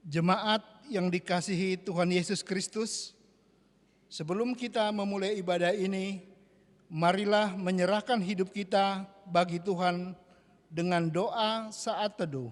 Jemaat yang dikasihi Tuhan Yesus Kristus, sebelum kita memulai ibadah ini, marilah menyerahkan hidup kita bagi Tuhan dengan doa saat teduh.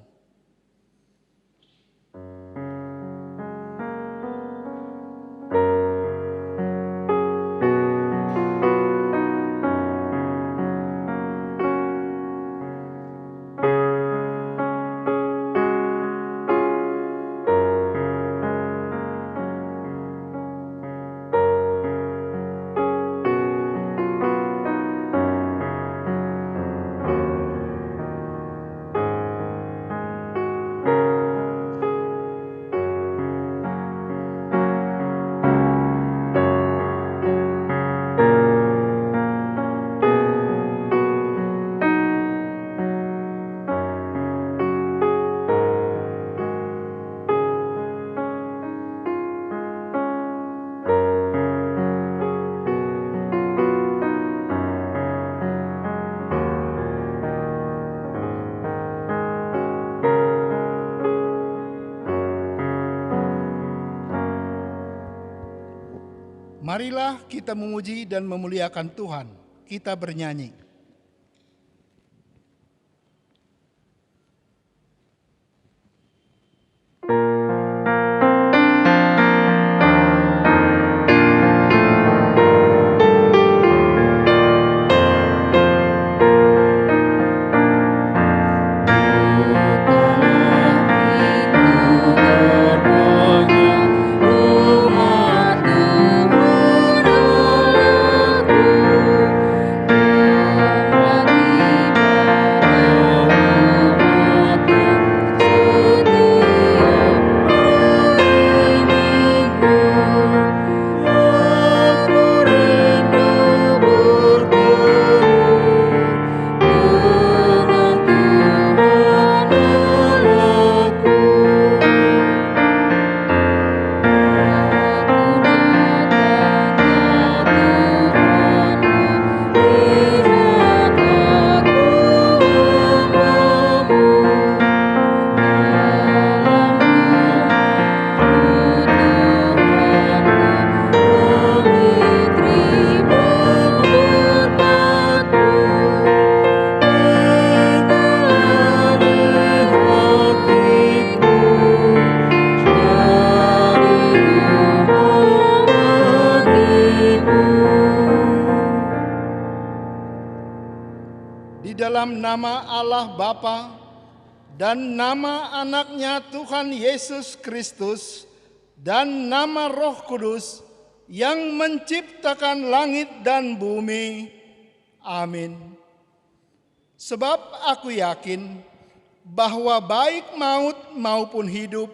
Marilah kita memuji dan memuliakan Tuhan. Kita bernyanyi. Dalam nama Allah Bapa dan nama anaknya Tuhan Yesus Kristus dan nama Roh Kudus yang menciptakan langit dan bumi. Amin. Sebab aku yakin bahwa baik maut maupun hidup,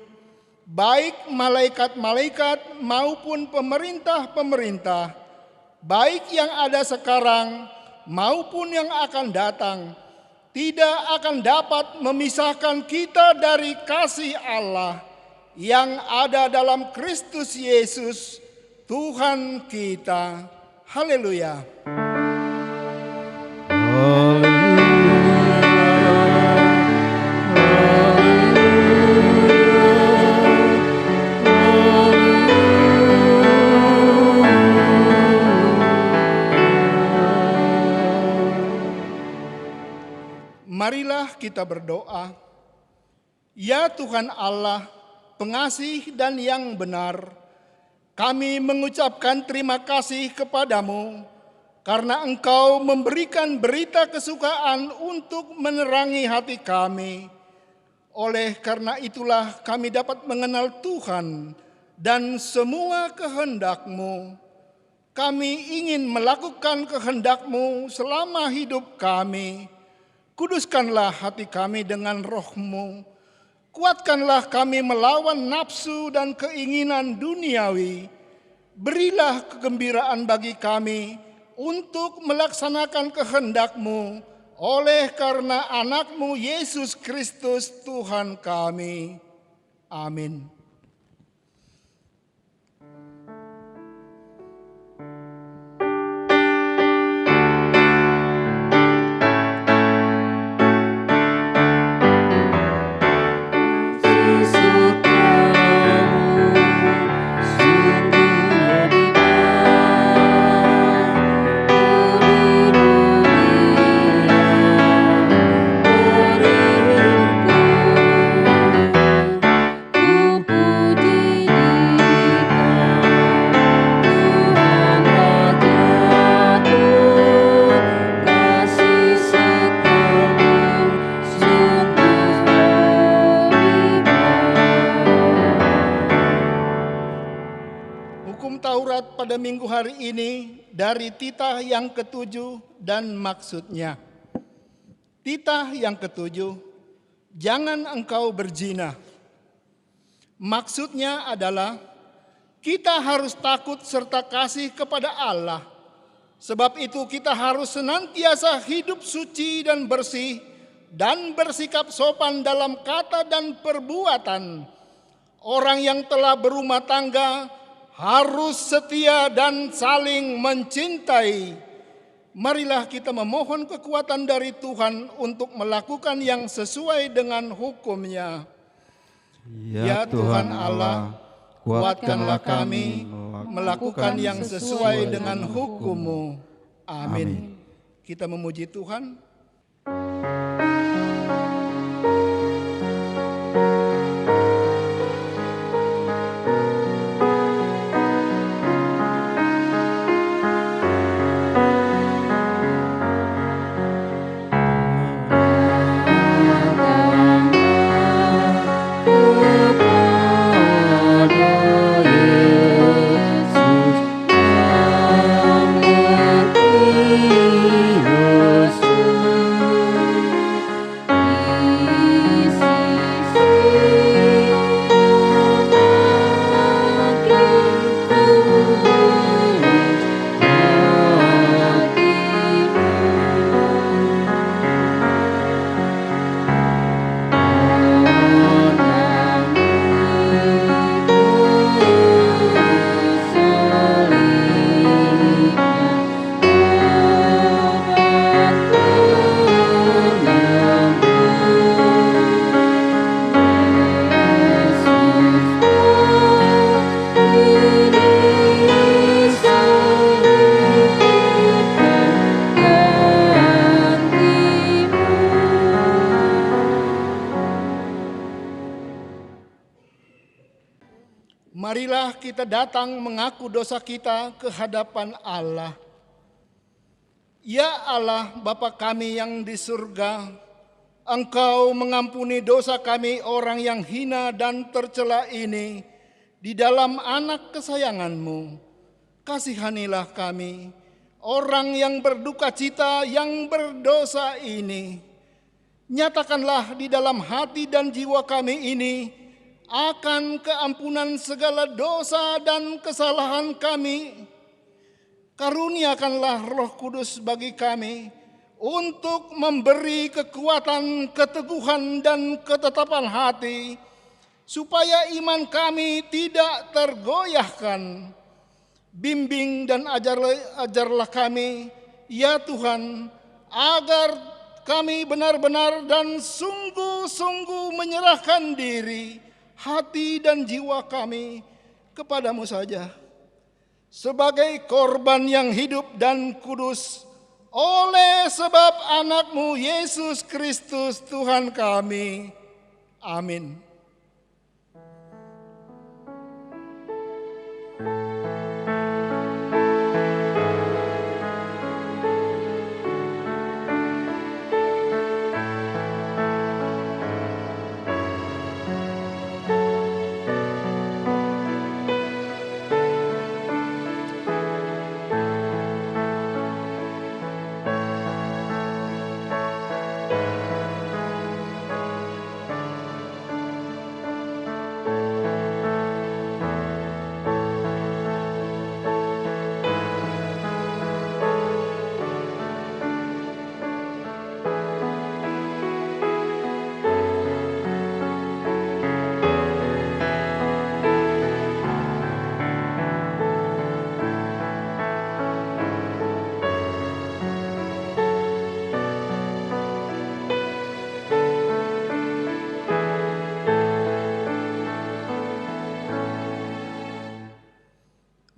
baik malaikat-malaikat maupun pemerintah-pemerintah, baik yang ada sekarang maupun yang akan datang, tidak akan dapat memisahkan kita dari kasih Allah yang ada dalam Kristus Yesus, Tuhan kita. Haleluya. Marilah kita berdoa. Ya Tuhan Allah, pengasih dan yang benar, kami mengucapkan terima kasih kepadamu karena Engkau memberikan berita kesukaan untuk menerangi hati kami. Oleh karena itulah kami dapat mengenal Tuhan dan semua kehendak-Mu. Kami ingin melakukan kehendak-Mu selama hidup kami. Kuduskanlah hati kami dengan Roh-Mu. Kuatkanlah kami melawan nafsu dan keinginan duniawi. Berilah kegembiraan bagi kami untuk melaksanakan kehendak-Mu oleh karena anak-Mu Yesus Kristus Tuhan kami. Amin. Yesus pada minggu hari ini dari titah yang ketujuh dan maksudnya. Titah yang ketujuh, jangan engkau berzina. Maksudnya adalah kita harus takut serta kasih kepada Allah. Sebab itu kita harus senantiasa hidup suci dan bersih dan bersikap sopan dalam kata dan perbuatan. Orang yang telah berumah tangga harus setia dan saling mencintai. Marilah kita memohon kekuatan dari Tuhan untuk melakukan yang sesuai dengan hukum-Nya. Ya Tuhan Allah, kuatkanlah kami melakukan yang sesuai dengan hukum-Mu. Amin. Kita memuji Tuhan. Marilah kita datang mengaku dosa kita ke hadapan Allah. Ya Allah, Bapa kami yang di surga, Engkau mengampuni dosa kami orang yang hina dan tercela ini di dalam anak kesayangan-Mu. Kasihanilah kami, orang yang berduka cita yang berdosa ini. Nyatakanlah di dalam hati dan jiwa kami ini akan keampunan segala dosa dan kesalahan kami. Karuniakanlah Roh Kudus bagi kami untuk memberi kekuatan, keteguhan, dan ketetapan hati, supaya iman kami tidak tergoyahkan. Bimbing dan ajarlah kami, ya Tuhan, agar kami benar-benar dan sungguh-sungguh menyerahkan diri, hati dan jiwa kami kepadamu saja, sebagai korban yang hidup dan kudus, oleh sebab anak-Mu Yesus Kristus Tuhan kami. Amin.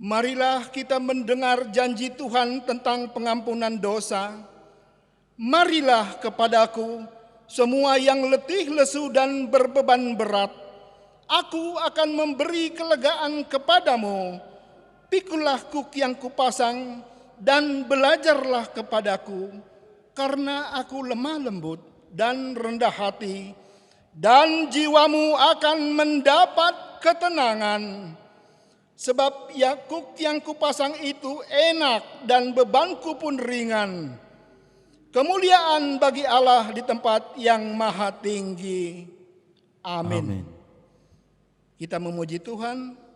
Marilah kita mendengar janji Tuhan tentang pengampunan dosa. Marilah kepadaku semua yang letih lesu dan berbeban berat. Aku akan memberi kelegaan kepadamu. Pikulah kuk yang kupasang dan belajarlah kepadaku, karena aku lemah lembut dan rendah hati, dan jiwamu akan mendapat ketenangan. Sebab yakuk yang kupasang itu enak dan bebanku pun ringan. Kemuliaan bagi Allah di tempat yang maha tinggi. Amin. Kita memuji Tuhan.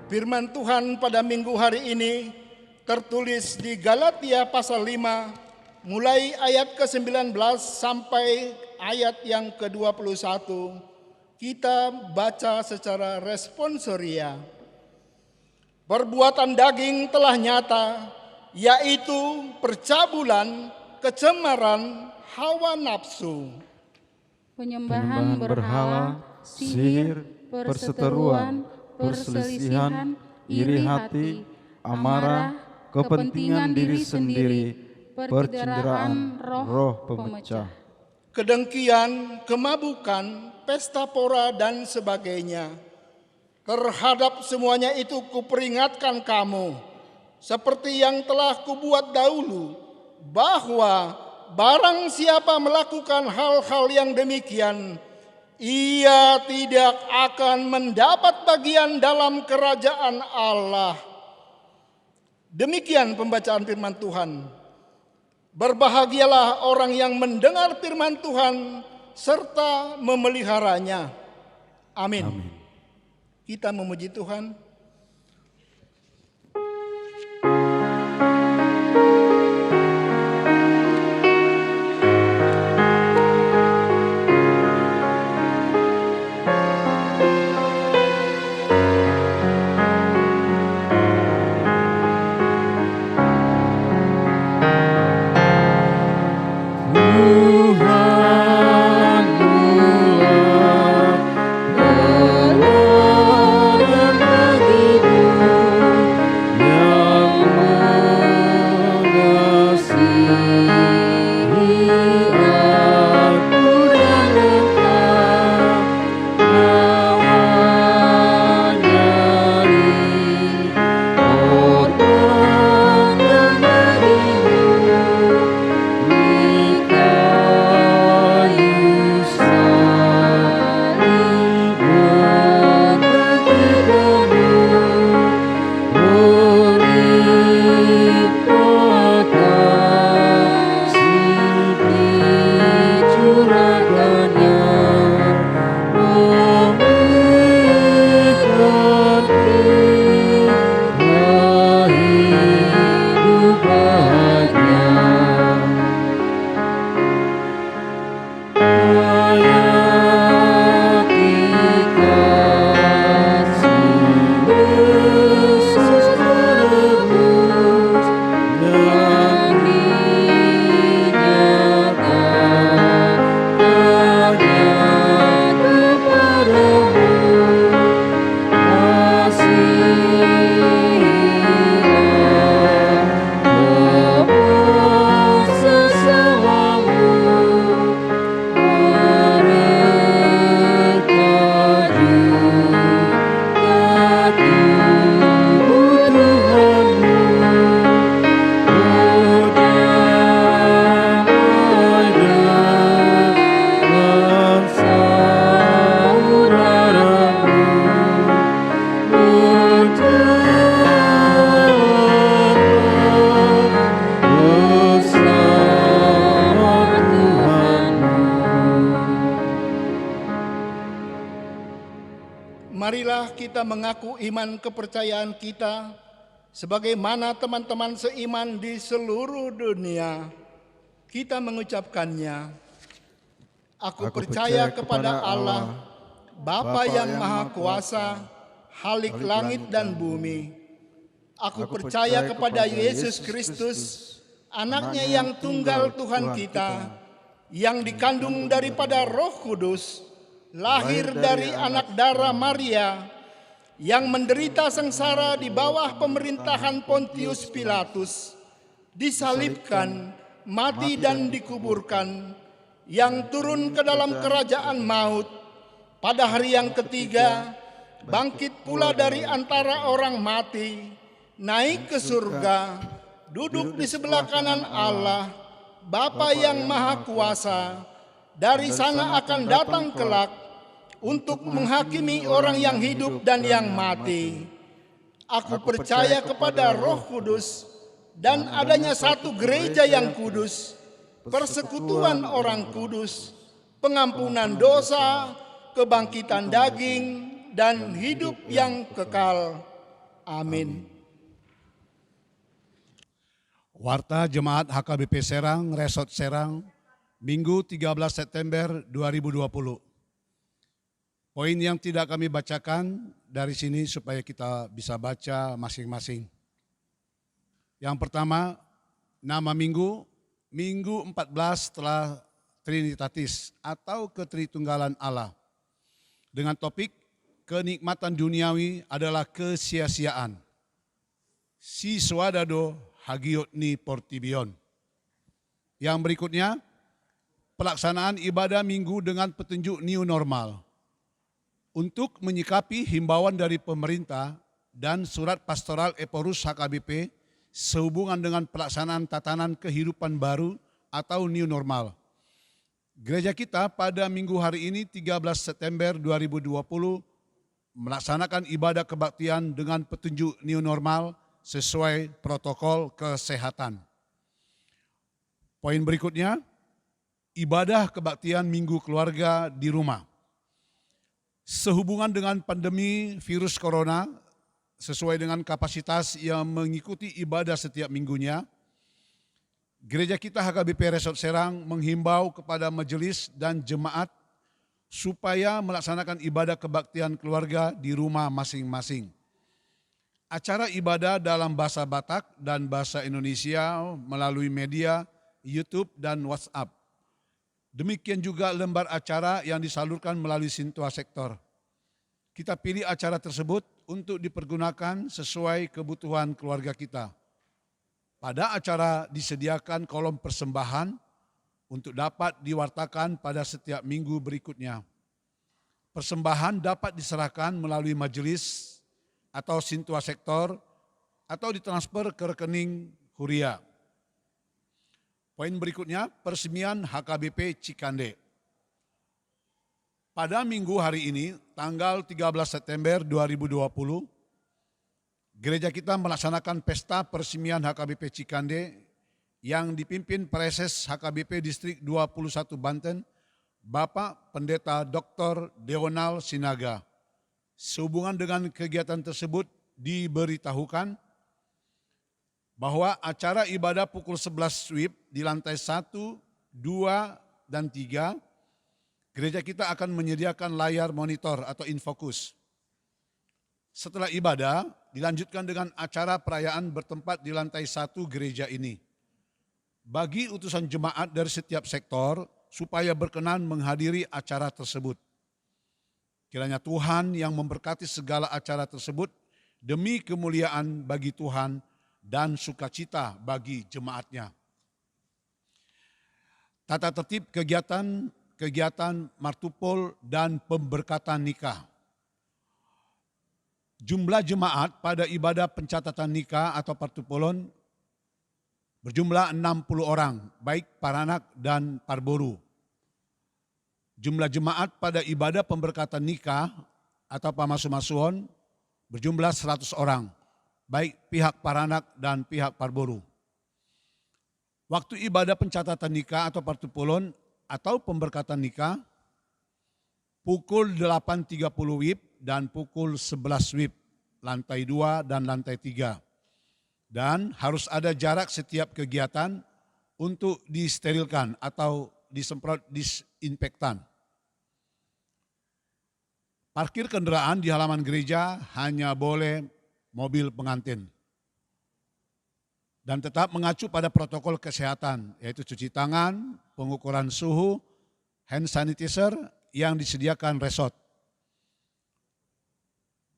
Firman Tuhan pada minggu hari ini tertulis di Galatia pasal 5 mulai ayat ke-19 sampai ayat yang ke-21. Kita baca secara responsoria. Perbuatan daging telah nyata, yaitu percabulan, kecemaran, hawa nafsu, penyembahan berhala, sihir, perseteruan, perselisihan, iri hati, amarah, kepentingan diri sendiri, percenderaan roh pemecah, kedengkian, kemabukan, pesta pora, dan sebagainya. Terhadap semuanya itu kuperingatkan kamu, seperti yang telah kubuat dahulu, bahwa barang siapa melakukan hal-hal yang demikian, ia tidak akan mendapat bagian dalam kerajaan Allah. Demikian pembacaan firman Tuhan. Berbahagialah orang yang mendengar firman Tuhan serta memeliharanya. Amin. Kita memuji Tuhan. Tuhan marilah kita mengaku iman kepercayaan kita sebagaimana teman-teman seiman di seluruh dunia. Kita mengucapkannya. Aku percaya kepada Allah, Bapa yang Maha Kuasa, Khalik langit dan bumi. Aku percaya kepada Yesus Kristus, anaknya yang tunggal Tuhan kita, yang dikandung daripada Roh Kudus, lahir dari anak darah Maria, yang menderita sengsara di bawah pemerintahan Pontius Pilatus, disalibkan, mati dan dikuburkan, yang turun ke dalam kerajaan maut, pada hari yang ketiga, bangkit pula dari antara orang mati, naik ke surga, duduk di sebelah kanan Allah, Bapa yang Maha Kuasa, dari sana akan datang kelak untuk menghakimi orang yang hidup dan yang mati. Aku percaya kepada Roh Kudus dan adanya satu gereja yang kudus, persekutuan orang kudus, pengampunan dosa, kebangkitan daging, dan hidup yang kekal. Amin. Warta Jemaat HKBP Serang, Resort Serang, Minggu 13 September 2020. Poin yang tidak kami bacakan dari sini supaya kita bisa baca masing-masing. Yang pertama, nama minggu, Minggu 14 setelah Trinitatis atau Ketritunggalan Allah. Dengan topik, kenikmatan duniawi adalah kesia-siaan. Si swadado hagiot ni portibion. Yang berikutnya, pelaksanaan ibadah minggu dengan petunjuk new normal. Untuk menyikapi himbauan dari pemerintah dan surat pastoral Eporus HKBP sehubungan dengan pelaksanaan tatanan kehidupan baru atau new normal. Gereja kita pada minggu hari ini 13 September 2020 melaksanakan ibadah kebaktian dengan petunjuk new normal sesuai protokol kesehatan. Poin berikutnya, ibadah kebaktian minggu keluarga di rumah. Sehubungan dengan pandemi virus corona, sesuai dengan kapasitas yang mengikuti ibadah setiap minggunya, gereja kita HKBP Resort Serang menghimbau kepada majelis dan jemaat supaya melaksanakan ibadah kebaktian keluarga di rumah masing-masing. Acara ibadah dalam bahasa Batak dan bahasa Indonesia melalui media, YouTube, dan WhatsApp. Demikian juga lembar acara yang disalurkan melalui Sintua Sektor. Kita pilih acara tersebut untuk dipergunakan sesuai kebutuhan keluarga kita. Pada acara disediakan kolom persembahan untuk dapat diwartakan pada setiap minggu berikutnya. Persembahan dapat diserahkan melalui majelis atau Sintua Sektor atau ditransfer ke rekening Huria. Poin berikutnya, peresmian HKBP Cikande. Pada minggu hari ini, tanggal 13 September 2020, gereja kita melaksanakan pesta peresmian HKBP Cikande yang dipimpin Preses HKBP Distrik 21 Banten, Bapak Pendeta Dr. Deonal Sinaga. Sehubungan dengan kegiatan tersebut diberitahukan bahwa acara ibadah pukul 11 WIB di lantai 1, 2, dan 3, gereja kita akan menyediakan layar monitor atau infokus. Setelah ibadah, dilanjutkan dengan acara perayaan bertempat di lantai 1 gereja ini. Bagi utusan jemaat dari setiap sektor, supaya berkenan menghadiri acara tersebut. Kiranya Tuhan yang memberkati segala acara tersebut demi kemuliaan bagi Tuhan dan sukacita bagi jemaatnya. Tata tertib kegiatan martupol dan pemberkatan nikah. Jumlah jemaat pada ibadah pencatatan nikah atau partupolon berjumlah 60 orang, baik paranak dan parboru. Jumlah jemaat pada ibadah pemberkatan nikah atau pamasuh-masuhon berjumlah 100 orang, baik pihak paranak dan pihak parboru. Waktu ibadah pencatatan nikah atau partupolon atau pemberkatan nikah, pukul 8.30 WIB dan pukul 11 WIB, lantai 2 dan lantai 3. Dan harus ada jarak setiap kegiatan untuk disterilkan atau disemprot disinfektan. Parkir kendaraan di halaman gereja hanya boleh mobil pengantin. Dan tetap mengacu pada protokol kesehatan, yaitu cuci tangan, pengukuran suhu, hand sanitizer yang disediakan resort.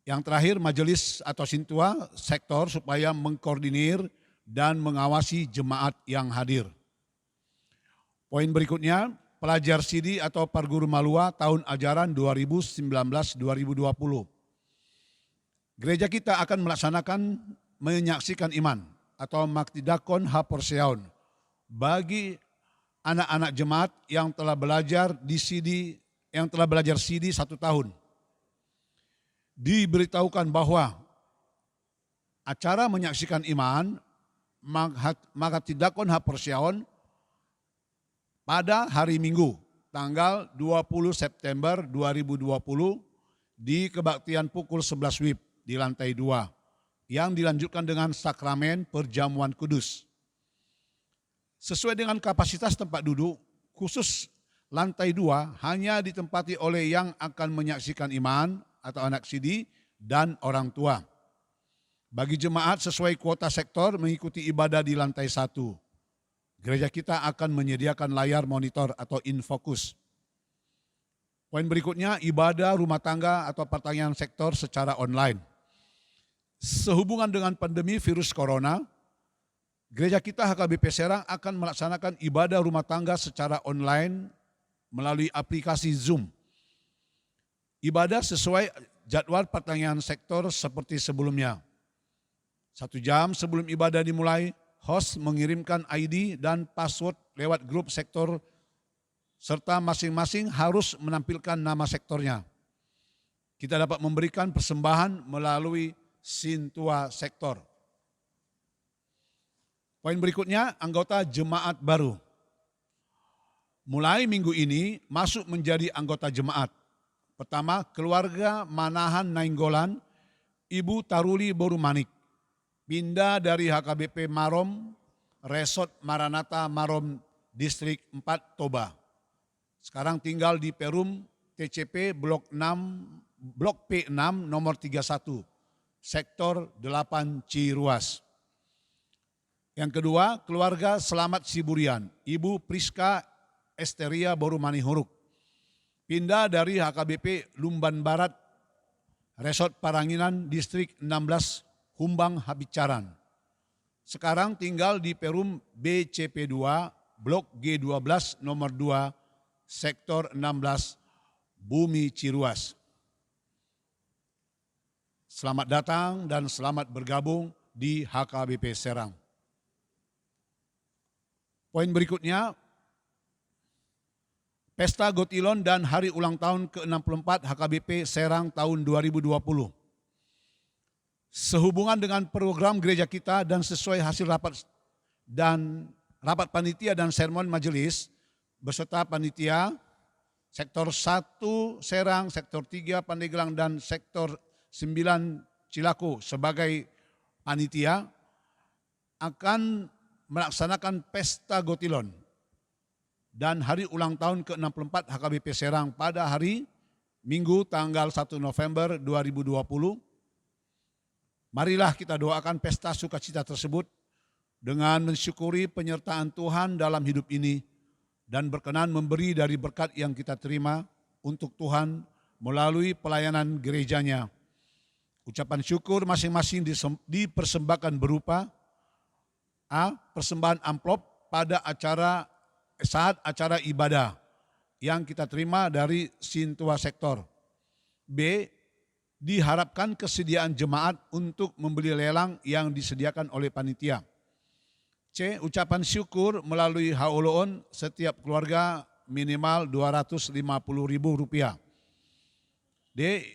Yang terakhir, majelis atau sintua sektor supaya mengkoordinir dan mengawasi jemaat yang hadir. Poin berikutnya, pelajar CD atau Parguru Malua tahun ajaran 2019-2020. Gereja kita akan melaksanakan menyaksikan iman atau Maktidakon Haporseon bagi anak-anak jemaat yang telah belajar di CD, yang telah belajar CD 1 tahun. Diberitahukan bahwa acara menyaksikan iman Maktidakon Haporseon pada hari Minggu tanggal 20 September 2020 di kebaktian pukul 11 WIB di lantai 2 yang dilanjutkan dengan sakramen perjamuan kudus. Sesuai dengan kapasitas tempat duduk, khusus lantai 2 hanya ditempati oleh yang akan menyaksikan iman atau anak CD dan orang tua. Bagi jemaat sesuai kuota sektor mengikuti ibadah di lantai 1. Gereja kita akan menyediakan layar monitor atau infocus. Poin berikutnya, ibadah rumah tangga atau pertanian sektor secara online. Sehubungan dengan pandemi virus corona, gereja kita HKBP Serang akan melaksanakan ibadah rumah tangga secara online melalui aplikasi Zoom. Ibadah sesuai jadwal pertanian sektor seperti sebelumnya. 1 jam sebelum ibadah dimulai, host mengirimkan ID dan password lewat grup sektor serta masing-masing harus menampilkan nama sektornya. Kita dapat memberikan persembahan melalui sintua sektor. Poin berikutnya, anggota jemaat baru. Mulai minggu ini masuk menjadi anggota jemaat. Pertama, keluarga Manahan Nainggolan, Ibu Taruli Borumanik, pindah dari HKBP Marom, Resort Maranatha Marom, Distrik 4 Toba. Sekarang tinggal di Perum TCP Blok P6 nomor 31, Sektor 8 Ciruas. Yang kedua, keluarga Selamat Siburian, Ibu Priska Esteria Borumani Huruk, pindah dari HKBP Lumban Barat, Resort Paranginan, Distrik 16, Humbang Habicaran. Sekarang tinggal di Perum BCP2, Blok G12 nomor 2, Sektor 16, Bumi Ciruas. Selamat datang dan selamat bergabung di HKBP Serang. Poin berikutnya, Pesta Gotilon dan Hari Ulang Tahun ke-64 HKBP Serang tahun 2020. Sehubungan dengan program gereja kita dan sesuai hasil rapat panitia dan sermon majelis beserta panitia sektor 1 Serang, sektor 3 Pandeglang dan sektor 9 Cilaku sebagai panitia akan melaksanakan Pesta Gotilon dan Hari Ulang Tahun ke-64 HKBP Serang pada hari Minggu tanggal 1 November 2020. Marilah kita doakan pesta sukacita tersebut dengan mensyukuri penyertaan Tuhan dalam hidup ini dan berkenan memberi dari berkat yang kita terima untuk Tuhan melalui pelayanan gerejanya. Ucapan syukur masing-masing dipersembahkan berupa A. Persembahan amplop pada saat acara ibadah yang kita terima dari sintua sektor. B. Diharapkan kesediaan jemaat untuk membeli lelang yang disediakan oleh panitia. C. Ucapan syukur melalui haoloon setiap keluarga minimal Rp250.000. D.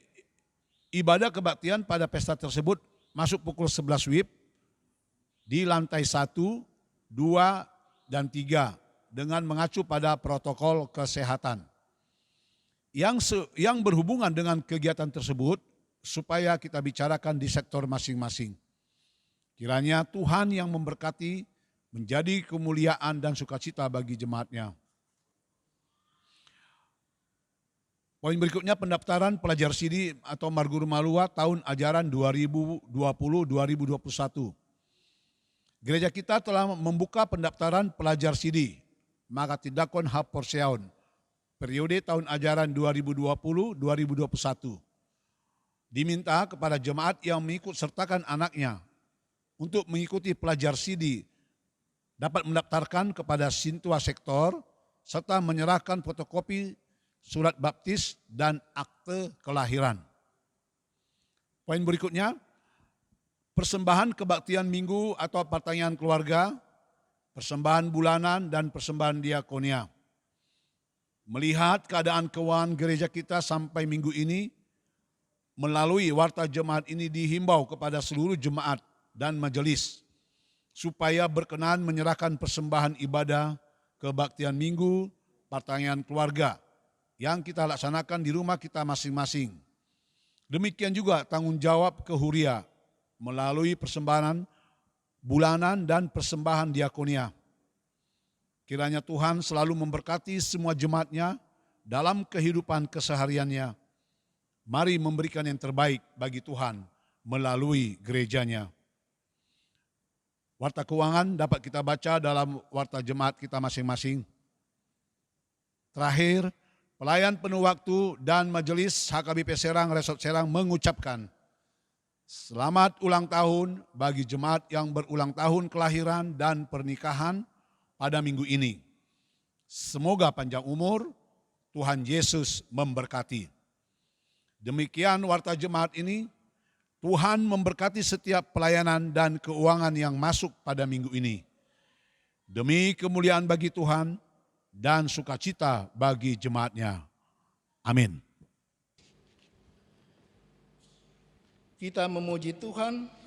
Ibadah kebaktian pada pesta tersebut masuk pukul 11 WIB di lantai 1, 2, dan 3 dengan mengacu pada protokol kesehatan. yang berhubungan dengan kegiatan tersebut supaya kita bicarakan di sektor masing-masing. Kiranya Tuhan yang memberkati menjadi kemuliaan dan sukacita bagi jemaat-Nya. Poin berikutnya pendaftaran pelajar CD atau Marguru Malua tahun ajaran 2020-2021. Gereja kita telah membuka pendaftaran pelajar CD, maka tidakon hap porseaun, periode tahun ajaran 2020-2021. Diminta kepada jemaat yang mengikut sertakan anaknya untuk mengikuti pelajar CD dapat mendaftarkan kepada Sintua Sektor serta menyerahkan fotokopi surat baptis dan akte kelahiran. Poin berikutnya, persembahan kebaktian minggu atau pertanyaan keluarga, persembahan bulanan dan persembahan diakonia. Melihat keadaan keuangan gereja kita sampai minggu ini, melalui warta jemaat ini dihimbau kepada seluruh jemaat dan majelis supaya berkenan menyerahkan persembahan ibadah kebaktian minggu, pertanyaan keluarga yang kita laksanakan di rumah kita masing-masing. Demikian juga tanggung jawab kehuria melalui persembahan bulanan dan persembahan diakonia. Kiranya Tuhan selalu memberkati semua jemaat-Nya dalam kehidupan kesehariannya. Mari memberikan yang terbaik bagi Tuhan melalui gereja-Nya. Warta keuangan dapat kita baca dalam warta jemaat kita masing-masing. Terakhir, pelayan penuh waktu dan majelis HKBP Serang Resort Serang mengucapkan selamat ulang tahun bagi jemaat yang berulang tahun kelahiran dan pernikahan pada minggu ini. Semoga panjang umur, Tuhan Yesus memberkati. Demikian warta jemaat ini, Tuhan memberkati setiap pelayanan dan keuangan yang masuk pada minggu ini. Demi kemuliaan bagi Tuhan dan sukacita bagi jemaat-Nya. Amin. Kita memuji Tuhan.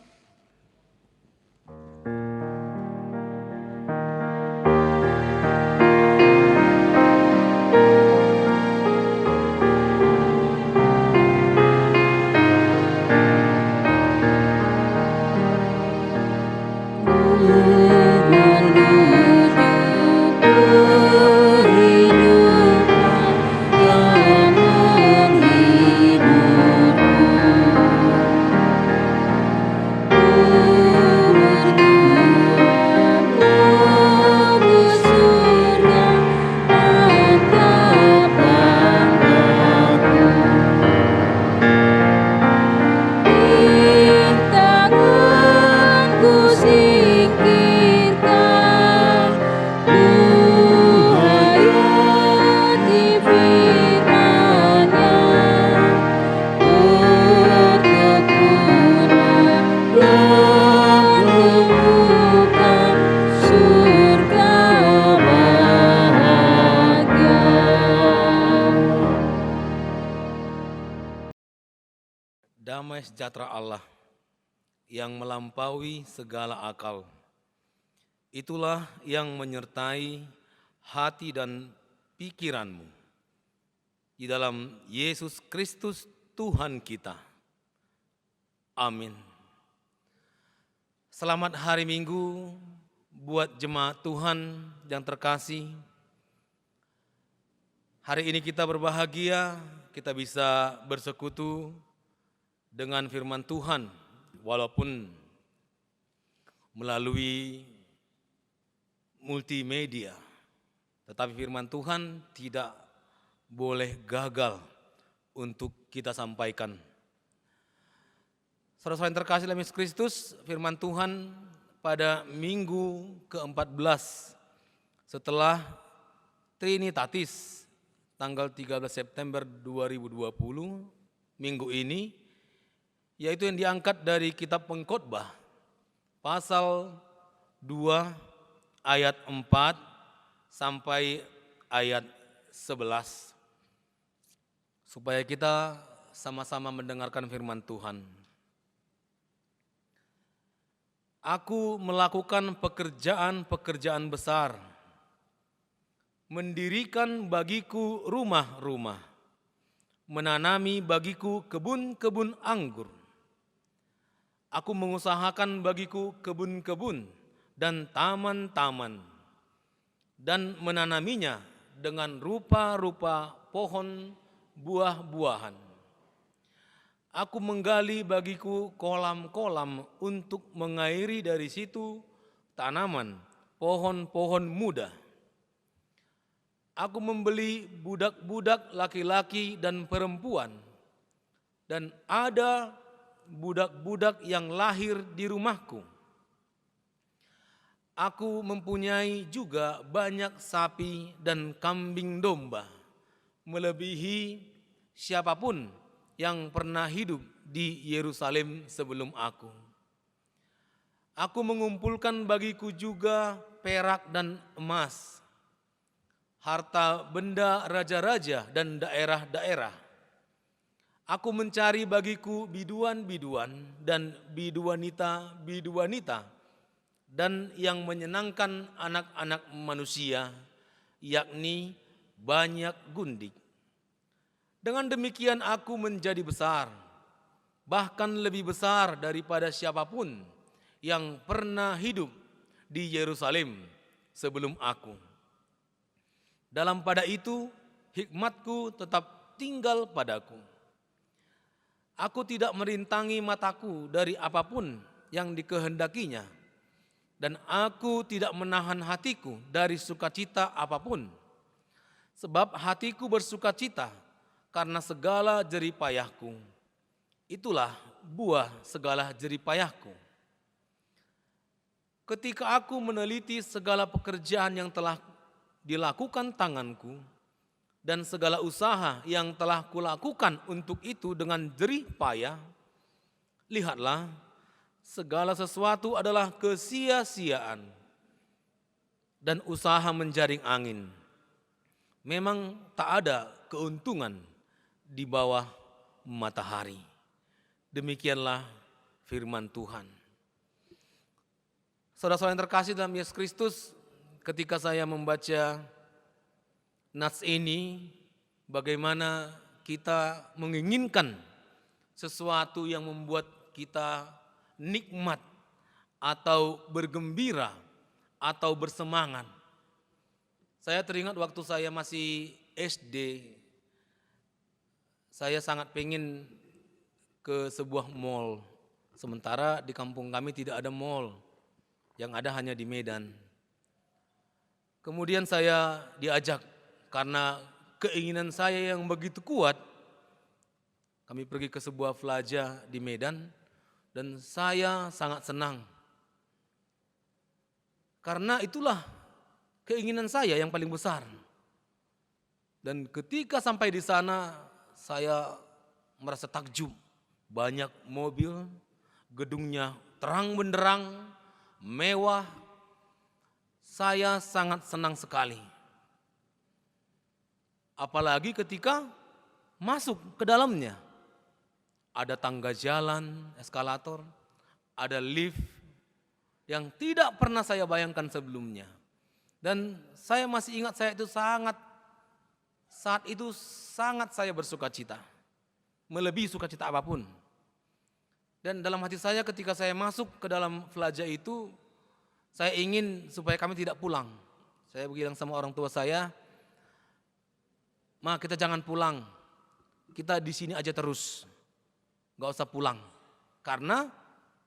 Damai sejahtera Allah yang melampaui segala akal, itulah yang menyertai hati dan pikiranmu di dalam Yesus Kristus Tuhan kita. Amin. Selamat hari Minggu buat jemaat Tuhan yang terkasih. Hari ini kita berbahagia, kita bisa bersekutu dengan firman Tuhan, walaupun melalui multimedia, tetapi firman Tuhan tidak boleh gagal untuk kita sampaikan. Saudara-saudara yang terkasih dalam Yesus Kristus, firman Tuhan pada minggu ke-14 setelah Trinitatis tanggal 13 September 2020, minggu ini, yaitu yang diangkat dari kitab Pengkhotbah, pasal 2 ayat 4 sampai ayat 11. Supaya kita sama-sama mendengarkan firman Tuhan. Aku melakukan pekerjaan-pekerjaan besar, mendirikan bagiku rumah-rumah, menanami bagiku kebun-kebun anggur. Aku mengusahakan bagiku kebun-kebun dan taman-taman, dan menanaminya dengan rupa-rupa pohon buah-buahan. Aku menggali bagiku kolam-kolam untuk mengairi dari situ tanaman, pohon-pohon muda. Aku membeli budak-budak laki-laki dan perempuan, dan ada budak-budak yang lahir di rumahku. Aku mempunyai juga banyak sapi dan kambing domba, melebihi siapapun yang pernah hidup di Yerusalem sebelum aku. Aku mengumpulkan bagiku juga perak dan emas, harta benda raja-raja dan daerah-daerah. Aku mencari bagiku biduan-biduan dan biduanita-biduanita, dan yang menyenangkan anak-anak manusia, yakni banyak gundik. Dengan demikian aku menjadi besar, bahkan lebih besar daripada siapapun yang pernah hidup di Yerusalem sebelum aku. Dalam pada itu, hikmatku tetap tinggal padaku. Aku tidak merintangi mataku dari apapun yang dikehendakinya, dan aku tidak menahan hatiku dari sukacita apapun. Sebab hatiku bersukacita karena segala jeripayahku. Itulah buah segala jeripayahku. Ketika aku meneliti segala pekerjaan yang telah dilakukan tanganku, dan segala usaha yang telah kulakukan untuk itu dengan jerih payah, lihatlah, segala sesuatu adalah kesia-siaan dan usaha menjaring angin. Memang tak ada keuntungan di bawah matahari. Demikianlah firman Tuhan. Saudara-saudara yang terkasih dalam Yesus Kristus, ketika saya membaca nats ini, bagaimana kita menginginkan sesuatu yang membuat kita nikmat atau bergembira atau bersemangat. Saya teringat waktu saya masih SD, saya sangat pengen ke sebuah mall. Sementara di kampung kami tidak ada mall, yang ada hanya di Medan. Kemudian saya diajak karena keinginan saya yang begitu kuat. Kami pergi ke sebuah plaza di Medan dan saya sangat senang. Karena itulah keinginan saya yang paling besar. Dan ketika sampai di sana saya merasa takjub. Banyak mobil, gedungnya terang benderang, mewah. Saya sangat senang sekali. Apalagi ketika masuk ke dalamnya. Ada tangga jalan, eskalator, ada lift yang tidak pernah saya bayangkan sebelumnya. Dan saya masih ingat saat itu sangat saya bersukacita. Melebihi sukacita apapun. Dan dalam hati saya ketika saya masuk ke dalam plaza itu, saya ingin supaya kami tidak pulang. Saya bilang sama orang tua saya, "Ma, kita jangan pulang. Kita di sini aja terus. Gak usah pulang." Karena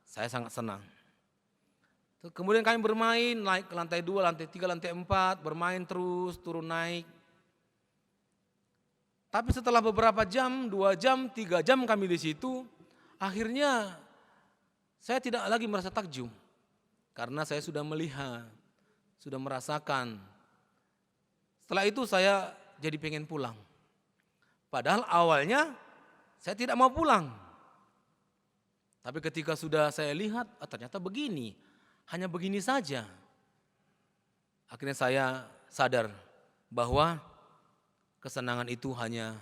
saya sangat senang. Kemudian kami bermain, naik ke lantai 2, lantai 3, lantai 4, bermain terus, turun naik. Tapi setelah beberapa jam, 2 jam, 3 jam kami di situ, akhirnya saya tidak lagi merasa takjub. Karena saya sudah melihat, sudah merasakan. Setelah itu saya jadi pengen pulang. Padahal awalnya saya tidak mau pulang. Tapi ketika sudah saya lihat, ternyata begini, hanya begini saja. Akhirnya saya sadar bahwa kesenangan itu hanya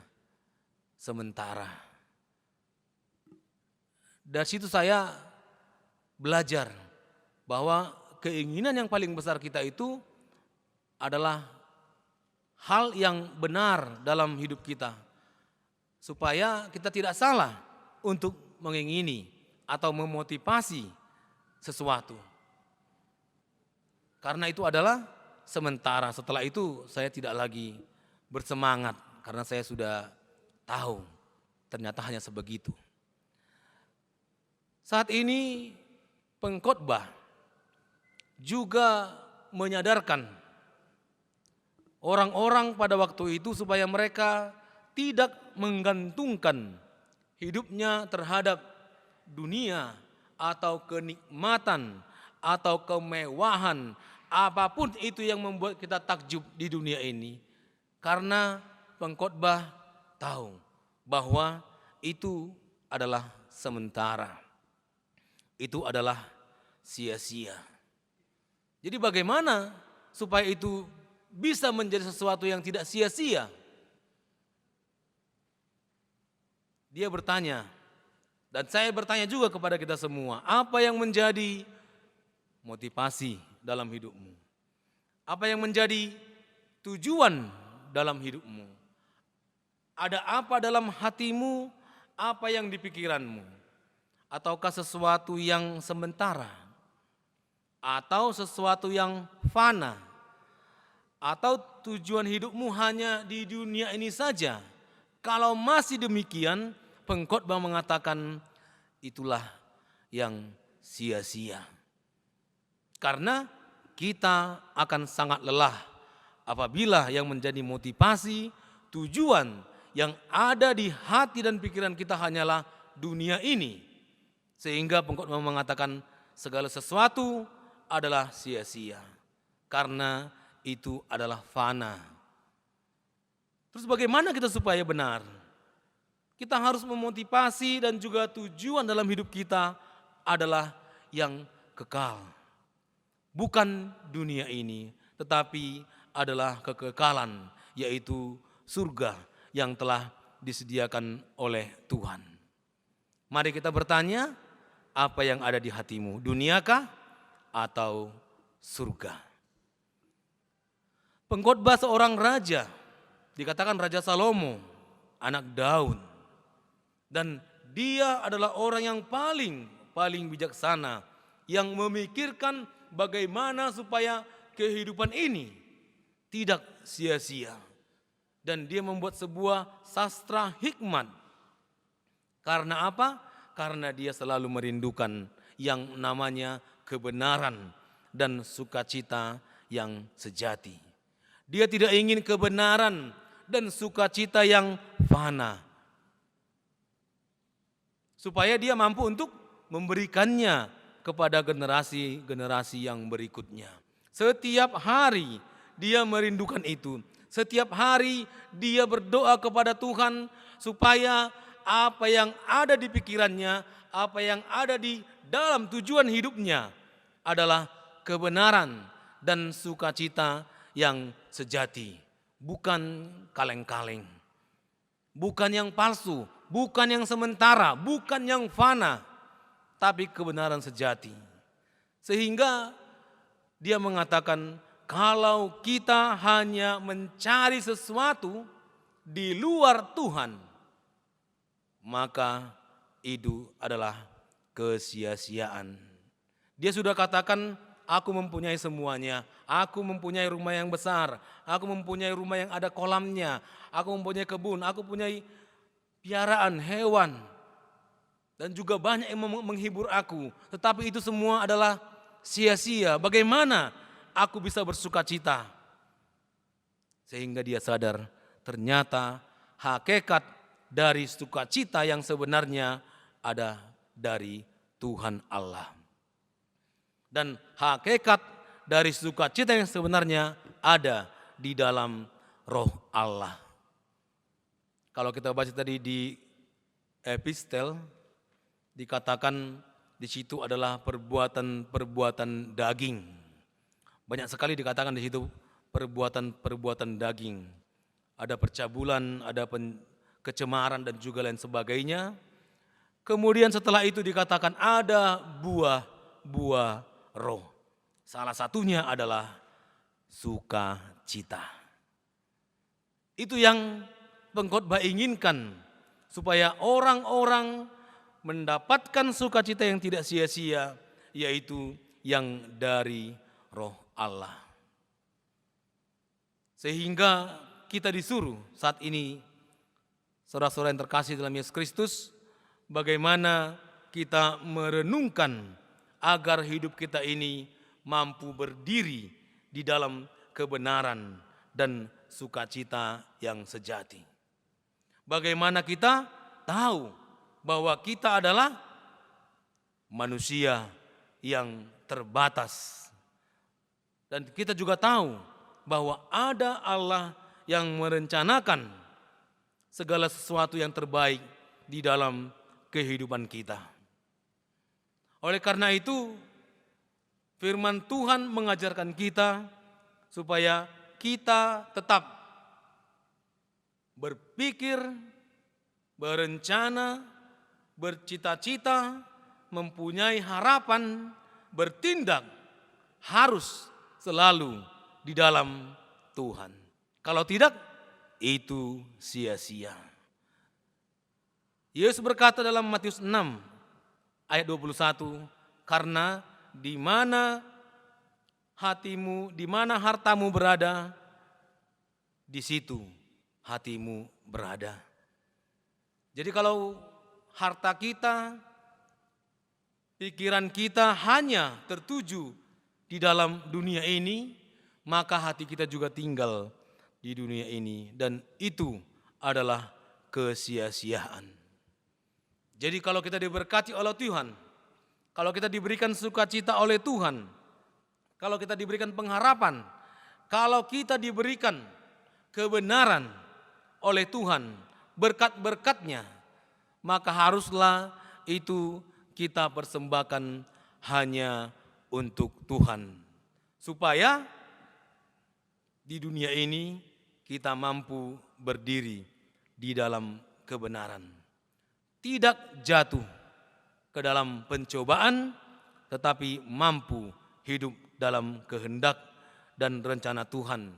sementara. Dari situ saya belajar bahwa keinginan yang paling besar kita itu adalah hal yang benar dalam hidup kita. supaya kita tidak salah untuk mengingini atau memotivasi sesuatu. Karena itu adalah sementara, setelah itu saya tidak lagi bersemangat karena saya sudah tahu ternyata hanya sebegitu. Saat ini pengkhotbah juga menyadarkan orang-orang pada waktu itu supaya mereka tidak menggantungkan hidupnya terhadap dunia atau kenikmatan atau kemewahan, apapun itu yang membuat kita takjub di dunia ini. Karena pengkhotbah tahu bahwa itu adalah sementara. Itu adalah sia-sia. Jadi bagaimana supaya itu bisa menjadi sesuatu yang tidak sia-sia? Dia bertanya, dan saya bertanya juga kepada kita semua, apa yang menjadi motivasi dalam hidupmu? Apa yang menjadi tujuan dalam hidupmu? Ada apa dalam hatimu? Apa yang di pikiranmu? Ataukah sesuatu yang sementara? Atau sesuatu yang fana? Atau tujuan hidupmu hanya di dunia ini saja? Kalau masih demikian, pengkhotbah mengatakan itulah yang sia-sia. Karena kita akan sangat lelah apabila yang menjadi motivasi, tujuan yang ada di hati dan pikiran kita hanyalah dunia ini. Sehingga pengkhotbah mengatakan segala sesuatu adalah sia-sia. Karena itu adalah fana. Terus bagaimana kita supaya benar? Kita harus memotivasi dan juga tujuan dalam hidup kita adalah yang kekal. Bukan dunia ini, tetapi adalah kekekalan, yaitu surga yang telah disediakan oleh Tuhan. Mari kita bertanya, apa yang ada di hatimu? Duniakah atau surga? Pengkhotbah seorang raja, dikatakan Raja Salomo, anak Daud. Dan dia adalah orang yang paling bijaksana, yang memikirkan bagaimana supaya kehidupan ini tidak sia-sia. Dan dia membuat sebuah sastra hikmat. Karena apa? Karena dia selalu merindukan yang namanya kebenaran dan sukacita yang sejati. Dia tidak ingin kebenaran dan sukacita yang fana. Supaya dia mampu untuk memberikannya kepada generasi-generasi yang berikutnya. Setiap hari dia merindukan itu. Setiap hari dia berdoa kepada Tuhan supaya apa yang ada di pikirannya, apa yang ada di dalam tujuan hidupnya adalah kebenaran dan sukacita yang sejati. Bukan kaleng-kaleng, bukan yang palsu, bukan yang sementara, bukan yang fana, tapi kebenaran sejati. Sehingga dia mengatakan, kalau kita hanya mencari sesuatu di luar Tuhan, maka itu adalah kesia-siaan. Dia sudah katakan, aku mempunyai semuanya. Aku mempunyai rumah yang besar. Aku mempunyai rumah yang ada kolamnya. Aku mempunyai kebun. Aku mempunyai piaraan hewan. Dan juga banyak yang menghibur aku. Tetapi itu semua adalah sia-sia. Bagaimana aku bisa bersuka cita? Sehingga dia sadar ternyata hakikat dari sukacita yang sebenarnya ada dari Tuhan Allah. Dan hakikat dari sukacita yang sebenarnya ada di dalam Roh Allah. Kalau kita baca tadi di epistel, dikatakan di situ adalah perbuatan-perbuatan daging. Banyak sekali dikatakan di situ perbuatan-perbuatan daging. Ada percabulan, ada kecemaran dan juga lain sebagainya. Kemudian setelah itu dikatakan ada buah-buah roh. Salah satunya adalah sukacita. Itu yang pengkhotbah inginkan supaya orang-orang mendapatkan sukacita yang tidak sia-sia, yaitu yang dari Roh Allah. Sehingga kita disuruh saat ini, saudara-saudara yang terkasih dalam Yesus Kristus, bagaimana kita merenungkan agar hidup kita ini mampu berdiri di dalam kebenaran dan sukacita yang sejati. Bagaimana kita tahu bahwa kita adalah manusia yang terbatas. Dan kita juga tahu bahwa ada Allah yang merencanakan segala sesuatu yang terbaik di dalam kehidupan kita. Oleh karena itu, firman Tuhan mengajarkan kita supaya kita tetap berpikir, berencana, bercita-cita, mempunyai harapan, bertindak harus selalu di dalam Tuhan. Kalau tidak, itu sia-sia. Yesus berkata dalam Matius 6 ayat 21, karena di mana hatimu, di mana hartamu berada, di situ hatimu berada. Jadi kalau harta kita, pikiran kita hanya tertuju di dalam dunia ini, maka hati kita juga tinggal di dunia ini, dan itu adalah kesia-siaan. Jadi kalau kita diberkati oleh Tuhan, kalau kita diberikan sukacita oleh Tuhan, kalau kita diberikan pengharapan, kalau kita diberikan kebenaran oleh Tuhan, berkat-berkatnya, maka haruslah itu kita persembahkan hanya untuk Tuhan. Supaya di dunia ini kita mampu berdiri di dalam kebenaran. Tidak jatuh ke dalam pencobaan, tetapi mampu hidup dalam kehendak dan rencana Tuhan,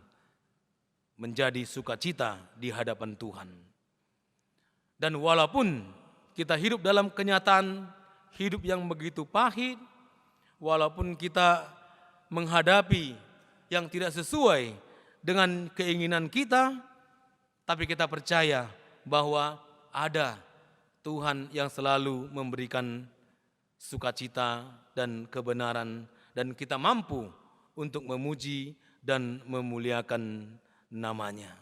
menjadi sukacita di hadapan Tuhan. Dan walaupun kita hidup dalam kenyataan hidup yang begitu pahit, walaupun kita menghadapi yang tidak sesuai dengan keinginan kita, tapi kita percaya bahwa ada Tuhan yang selalu memberikan sukacita dan kebenaran, dan kita mampu untuk memuji dan memuliakan namanya.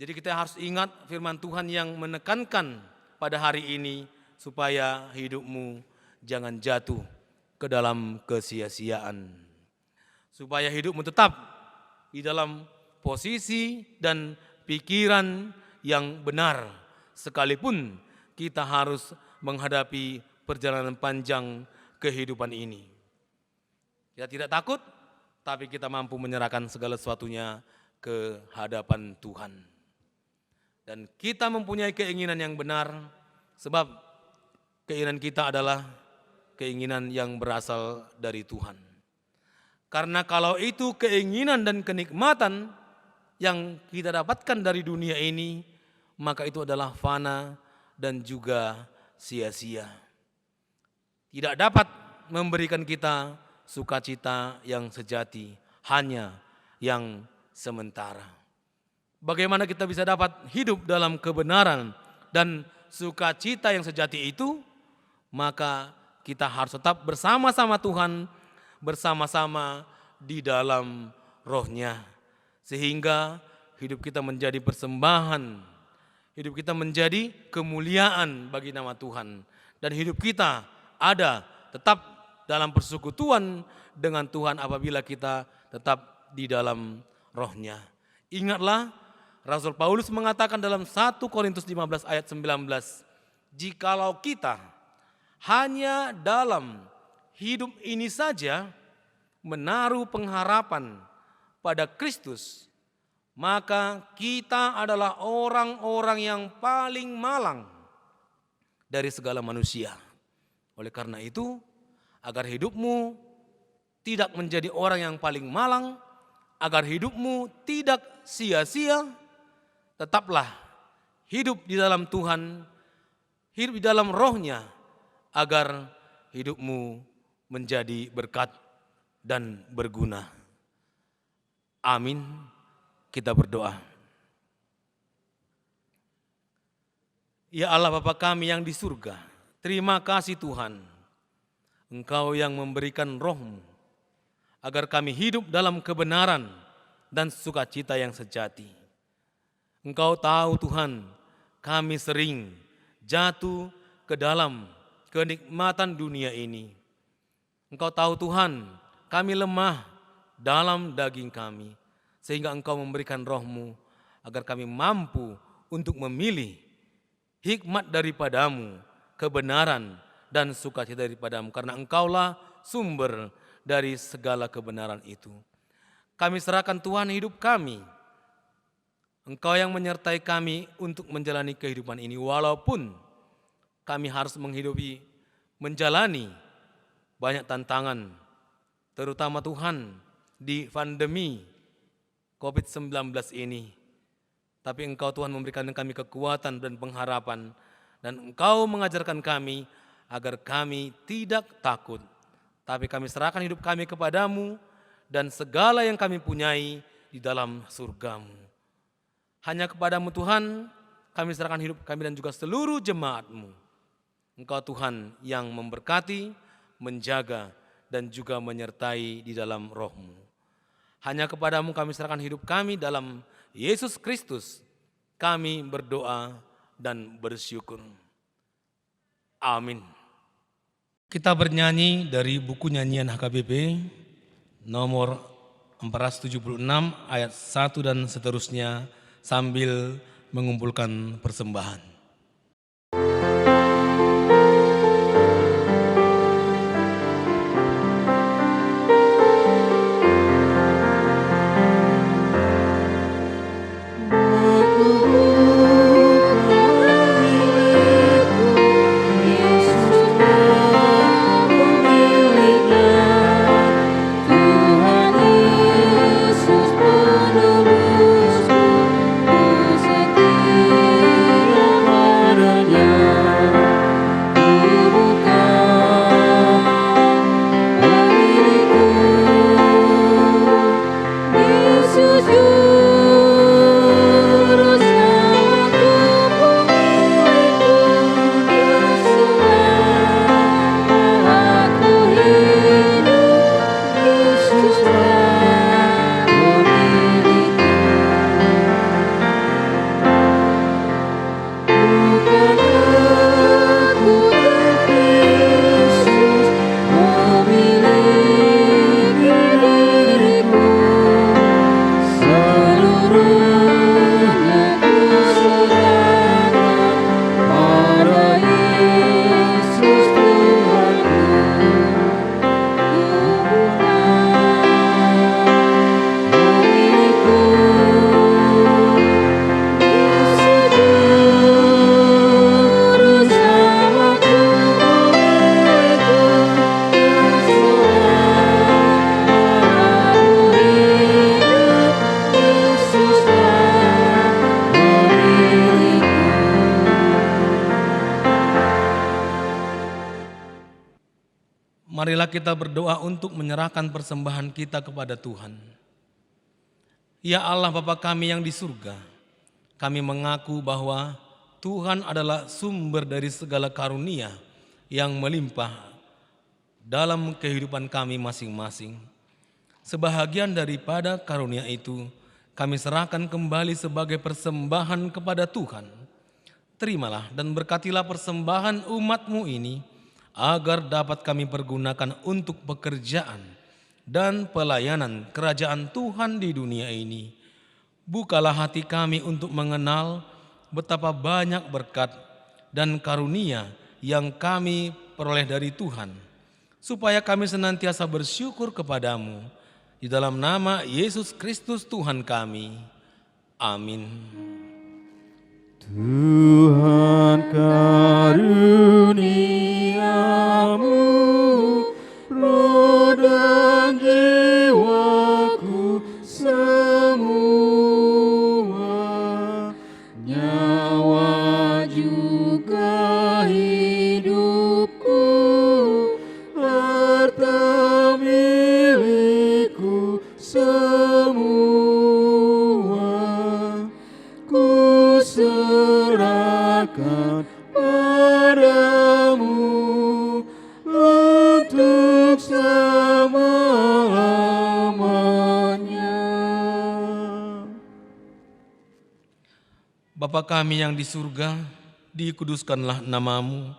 Jadi kita harus ingat firman Tuhan yang menekankan pada hari ini supaya hidupmu jangan jatuh ke dalam kesia-siaan. Supaya hidupmu tetap di dalam posisi dan pikiran yang benar, sekalipun kita harus menghadapi perjalanan panjang kehidupan ini. Kita tidak takut, tapi kita mampu menyerahkan segala sesuatunya ke hadapan Tuhan. Dan kita mempunyai keinginan yang benar, sebab keinginan kita adalah keinginan yang berasal dari Tuhan. Karena kalau itu keinginan dan kenikmatan yang kita dapatkan dari dunia ini, maka itu adalah fana dan juga sia-sia. Tidak dapat memberikan kita sukacita yang sejati, hanya yang sementara. Bagaimana kita bisa dapat hidup dalam kebenaran dan sukacita yang sejati itu? Maka kita harus tetap bersama-sama Tuhan, bersama-sama di dalam Roh-Nya. Sehingga hidup kita menjadi persembahan, hidup kita menjadi kemuliaan bagi nama Tuhan. Dan hidup kita ada tetap dalam persekutuan dengan Tuhan apabila kita tetap di dalam Roh-Nya. Ingatlah, Rasul Paulus mengatakan dalam 1 Korintus 15 ayat 19, jikalau kita hanya dalam hidup ini saja menaruh pengharapan pada Kristus, maka kita adalah orang-orang yang paling malang dari segala manusia. Oleh karena itu, agar hidupmu tidak menjadi orang yang paling malang, agar hidupmu tidak sia-sia, tetaplah hidup di dalam Tuhan, hidup di dalam Roh-Nya, agar hidupmu menjadi berkat dan berguna. Amin. Kita berdoa. Ya Allah Bapa kami yang di surga, terima kasih Tuhan, Engkau yang memberikan Roh-Mu, agar kami hidup dalam kebenaran dan sukacita yang sejati. Engkau tahu Tuhan, kami sering jatuh ke dalam kenikmatan dunia ini. Engkau tahu Tuhan, kami lemah dalam daging kami, sehingga Engkau memberikan Roh-Mu agar kami mampu untuk memilih hikmat daripadamu, kebenaran dan sukacita daripadamu, karena Engkaulah sumber dari segala kebenaran itu. Kami serahkan Tuhan hidup kami. Engkau yang menyertai kami untuk menjalani kehidupan ini, walaupun kami harus menjalani banyak tantangan, terutama Tuhan di pandemi COVID-19 ini. Tapi Engkau Tuhan memberikan kami kekuatan dan pengharapan, dan Engkau mengajarkan kami agar kami tidak takut. Tapi kami serahkan hidup kami kepadamu dan segala yang kami punyai di dalam surga-Mu. Hanya kepadamu Tuhan kami serahkan hidup kami dan juga seluruh jemaat-Mu. Engkau Tuhan yang memberkati, menjaga, dan juga menyertai di dalam Roh-Mu. Hanya kepadamu kami serahkan hidup kami dalam Yesus Kristus. Kami berdoa dan bersyukur. Amin. Kita bernyanyi dari buku nyanyian HKBP nomor 476 ayat 1 dan seterusnya sambil mengumpulkan persembahan. Marilah kita berdoa untuk menyerahkan persembahan kita kepada Tuhan. Ya Allah Bapa kami yang di surga, kami mengaku bahwa Tuhan adalah sumber dari segala karunia yang melimpah dalam kehidupan kami masing-masing. Sebahagian daripada karunia itu kami serahkan kembali sebagai persembahan kepada Tuhan. Terimalah dan berkatilah persembahan umat-Mu ini, agar dapat kami pergunakan untuk pekerjaan dan pelayanan kerajaan Tuhan di dunia ini. Bukalah hati kami untuk mengenal betapa banyak berkat dan karunia yang kami peroleh dari Tuhan, supaya kami senantiasa bersyukur kepadamu. Di dalam nama Yesus Kristus Tuhan kami. Amin. Tuhan karuniamu, roh dan jiwaku semua, nyawa akan padamu untuk selama-lamanya. Bapa kami yang di surga, dikuduskanlah namamu,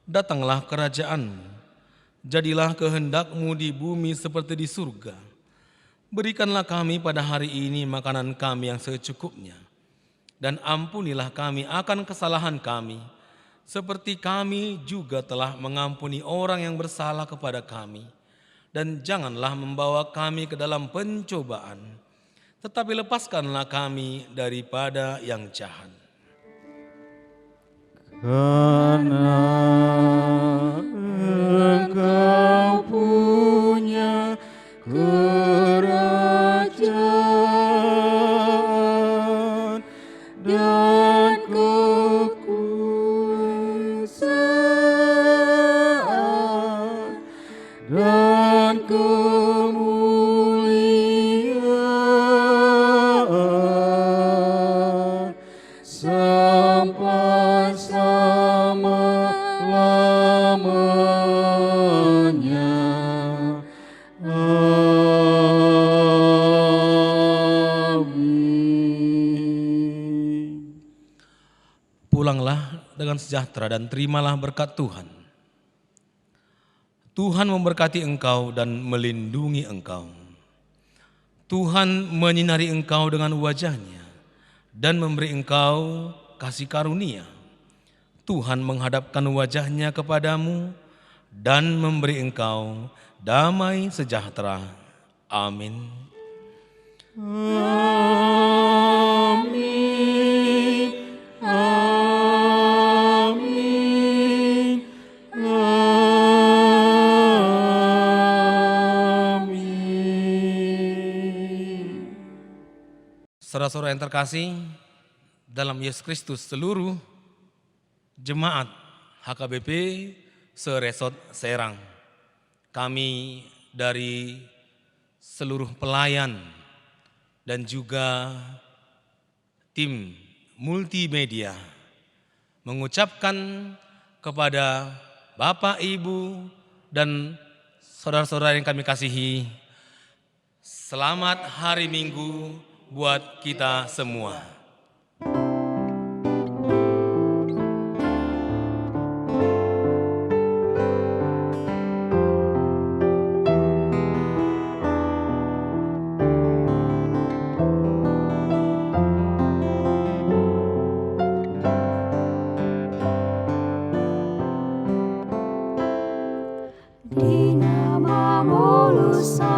datanglah kerajaanmu, jadilah kehendak-Mu di bumi seperti di surga. Berikanlah kami pada hari ini makanan kami yang secukupnya, dan ampunilah kami akan kesalahan kami, seperti kami juga telah mengampuni orang yang bersalah kepada kami. Dan janganlah membawa kami ke dalam pencobaan, tetapi lepaskanlah kami daripada yang jahat. Karena Engkau punya kerajaan dan kekuasaan dan kemuliaan sampai selama-lamanya. Amin. Pulanglah dengan sejahtera dan terimalah berkat Tuhan. Tuhan memberkati engkau dan melindungi engkau. Tuhan menyinari engkau dengan wajah-Nya dan memberi engkau kasih karunia. Tuhan menghadapkan wajah-Nya kepadamu dan memberi engkau damai sejahtera. Amin. Amin. Amin. Amin. Saudara-saudara yang terkasih, dalam Yesus Kristus, seluruh jemaat HKBP se-Resort Serang, kami dari seluruh pelayan dan juga tim multimedia mengucapkan kepada Bapak, Ibu, dan saudara-saudara yang kami kasihi, selamat hari Minggu buat kita semua. Di namamu lusa